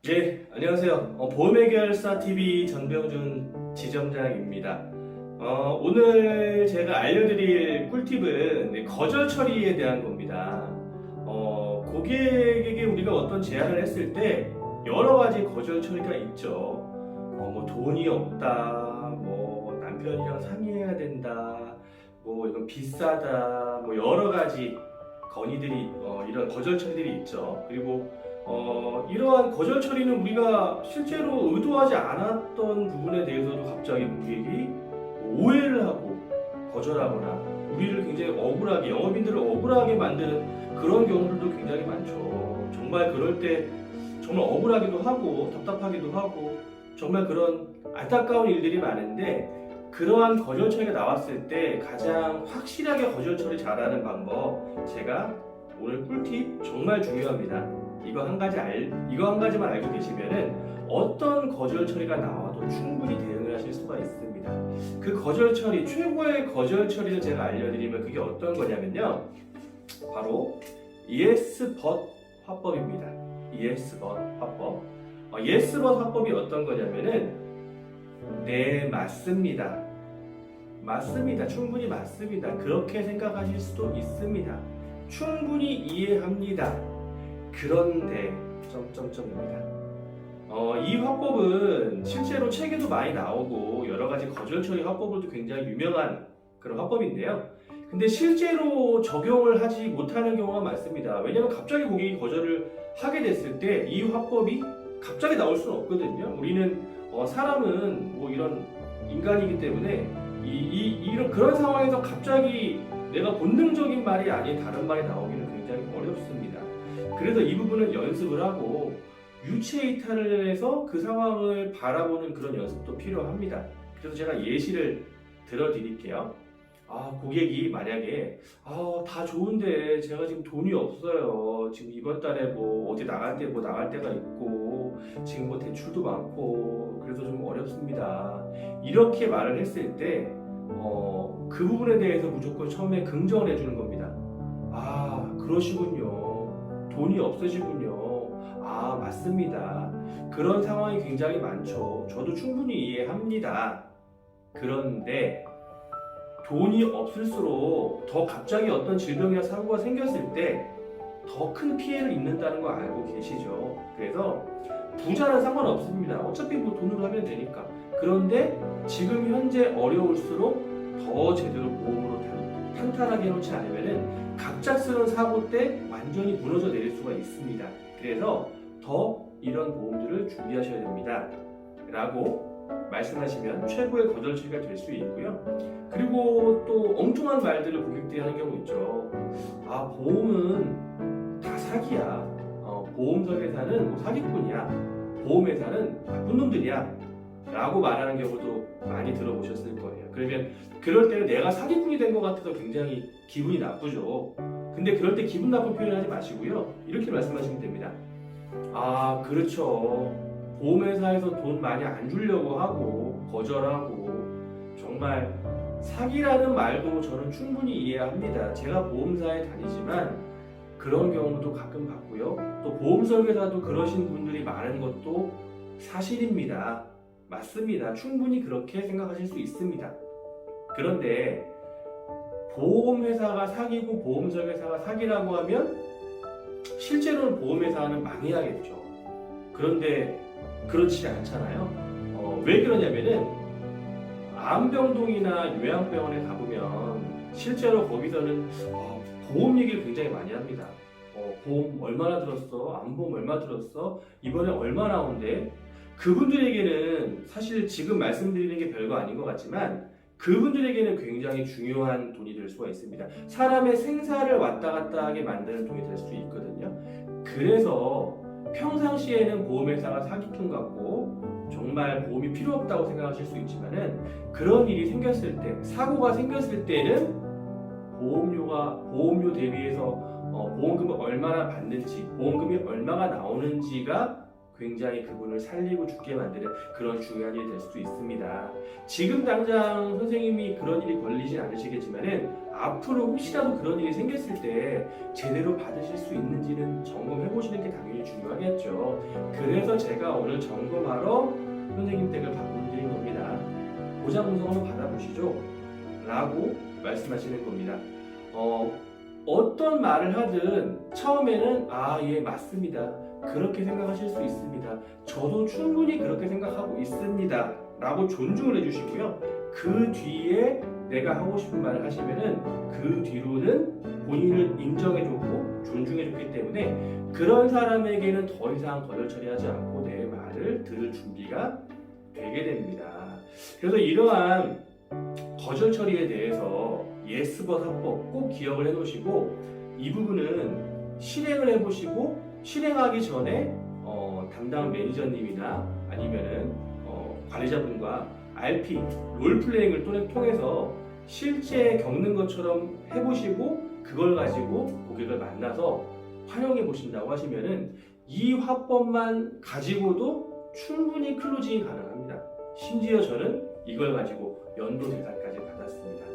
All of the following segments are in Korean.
네, 안녕하세요. 보험해결사 TV 전병준 지점장입니다. 오늘 제가 알려드릴 꿀팁은 거절 처리에 대한 겁니다. 고객에게 우리가 어떤 제안을 했을 때 여러 가지 거절 처리가 있죠. 뭐 돈이 없다, 뭐 남편이랑 상의해야 된다, 뭐 이건 비싸다, 뭐 여러 가지 건의들이 이런 거절 처리들이 있죠. 그리고 이러한 거절 처리는 우리가 실제로 의도하지 않았던 부분에 대해서도 갑자기 고객이 오해를 하고 거절하거나 우리를 굉장히 억울하게, 영업인들을 억울하게 만드는 그런 경우들도 굉장히 많죠. 정말 그럴 때 정말 억울하기도 하고 답답하기도 하고 정말 그런 안타까운 일들이 많은데, 그러한 거절 처리가 나왔을 때 가장 확실하게 거절 처리 잘하는 방법, 제가 오늘 꿀팁 정말 중요합니다. 이거 한 가지만 알고 계시면은 어떤 거절 처리가 나와도 충분히 대응을 하실 수가 있습니다. 그 거절 처리, 최고의 거절 처리를 제가 알려드리면 그게 어떤 거냐면요, 바로 yes but 화법입니다. yes but 화법. yes but 화법이 어떤 거냐면은 네, 맞습니다. 맞습니다. 충분히 맞습니다. 그렇게 생각하실 수도 있습니다. 충분히 이해합니다. 그런데 점점점입니다. 이 화법은 실제로 책에도 많이 나오고 여러 가지 거절 처리 화법으로도 굉장히 유명한 그런 화법인데요. 근데 실제로 적용을 하지 못하는 경우가 많습니다. 왜냐하면 갑자기 고객이 거절을 하게 됐을 때 이 화법이 갑자기 나올 수는 없거든요. 우리는 사람은 뭐 이런 인간이기 때문에 이런 그런 상황에서 갑자기 내가 본능적인 말이 아닌 다른 말이 나오기는 굉장히 어렵습니다. 그래서 이 부분은 연습을 하고 유체이탈을 해서 그 상황을 바라보는 그런 연습도 필요합니다. 그래서 제가 예시를 들어드릴게요. 고객이 만약에 다 좋은데 제가 지금 돈이 없어요. 지금 이번 달에 뭐 어디 나갈 때가 있고 지금 뭐 대출도 많고 그래서 좀 어렵습니다. 이렇게 말을 했을 때 그 부분에 대해서 무조건 처음에 긍정을 해주는 겁니다. 그러시군요. 돈이 없으시군요. 맞습니다. 그런 상황이 굉장히 많죠. 저도 충분히 이해합니다. 그런데 돈이 없을수록 더 갑자기 어떤 질병이나 사고가 생겼을 때 더 큰 피해를 입는다는 거 알고 계시죠? 그래서 부자는 상관없습니다. 어차피 뭐 돈으로 하면 되니까. 그런데 지금 현재 어려울수록 더 제대로 보험으로 탄탄하게 해놓지 않으면 갑작스러운 사고 때 완전히 무너져 내릴 수가 있습니다. 그래서 더 이런 보험들을 준비하셔야 됩니다. 라고 말씀하시면 최고의 거절 처리가 될 수 있고요. 그리고 또 엉뚱한 말들을 고객들이 하는 경우 있죠. 보험은 다 사기야. 보험회사는 뭐 사기꾼이야. 보험회사는 나쁜 놈들이야. 라고 말하는 경우도 많이 들어보셨을 거예요. 그러면 그럴 때는 내가 사기꾼이 된 것 같아서 굉장히 기분이 나쁘죠. 근데 그럴 때 기분 나쁜 표현 하지 마시고요. 이렇게 말씀하시면 됩니다. 그렇죠. 보험회사에서 돈 많이 안 주려고 하고 거절하고 정말 사기라는 말도 저는 충분히 이해합니다. 제가 보험사에 다니지만 그런 경우도 가끔 봤고요. 또 보험설계사도 그러신 분들이 많은 것도 사실입니다. 맞습니다. 충분히 그렇게 생각하실 수 있습니다. 그런데 보험회사가 사기고 보험설계사가 사기라고 하면 실제로는 보험회사는 망해야겠죠. 그런데 그렇지 않잖아요. 왜 그러냐면은 암병동이나 요양병원에 가보면 실제로 거기서는 보험 얘기를 굉장히 많이 합니다. 보험 얼마나 들었어? 암보험 얼마 들었어? 이번에 얼마 나온대? 그분들에게는 사실 지금 말씀드리는 게 별거 아닌 것 같지만 그분들에게는 굉장히 중요한 돈이 될 수가 있습니다. 사람의 생사를 왔다 갔다 하게 만드는 돈이 될 수 있거든요. 그래서 평상시에는 보험회사가 사기꾼 같고 정말 보험이 필요 없다고 생각하실 수 있지만은 그런 일이 생겼을 때, 사고가 생겼을 때는 보험료 대비해서 보험금을 얼마나 받는지, 보험금이 얼마가 나오는지가 굉장히 그분을 살리고 죽게 만드는 그런 중요한 일이 될 수도 있습니다. 지금 당장 선생님이 그런 일이 걸리진 않으시겠지만은 앞으로 혹시라도 그런 일이 생겼을 때 제대로 받으실 수 있는지는 점검해 보시는 게 당연히 중요하겠죠. 그래서 제가 오늘 점검하러 선생님 댁을 방문드린 겁니다. 보장 문서 한번 받아보시죠 라고 말씀하시는 겁니다. 어떤 말을 하든 처음에는 예 맞습니다 그렇게 생각하실 수 있습니다. 저도 충분히 그렇게 생각하고 있습니다 라고 존중을 해주시고요. 그 뒤에 내가 하고 싶은 말을 하시면은 그 뒤로는 본인을 인정해줬고 존중해줬기 때문에 그런 사람에게는 더 이상 거절 처리하지 않고 내 말을 들을 준비가 되게 됩니다. 그래서 이러한 거절 처리에 대해서 예스벗 합법 꼭 기억을 해놓으시고 이 부분은 실행을 해보시고 실행하기 전에 담당 매니저님이나 아니면은 관리자분과 RP 롤플레잉을 통해서 실제 겪는 것처럼 해보시고 그걸 가지고 고객을 만나서 활용해 보신다고 하시면은 이 화법만 가지고도 충분히 클로징이 가능합니다. 심지어 저는 이걸 가지고 연도 대상까지 받았습니다.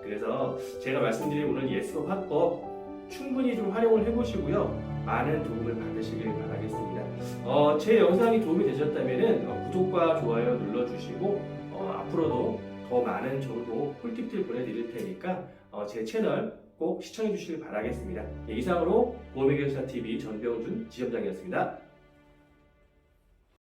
그래서 제가 말씀드린 오늘 예스법 화법 충분히 좀 활용을 해보시고요. 많은 도움을 받으시길 바라겠습니다. 제 영상이 도움이 되셨다면 구독과 좋아요 눌러주시고 앞으로도 더 많은 정보 꿀팁들 보내드릴 테니까 제 채널 꼭 시청해 주시길 바라겠습니다. 이상으로 보험의교사TV 전병준 지점장이었습니다.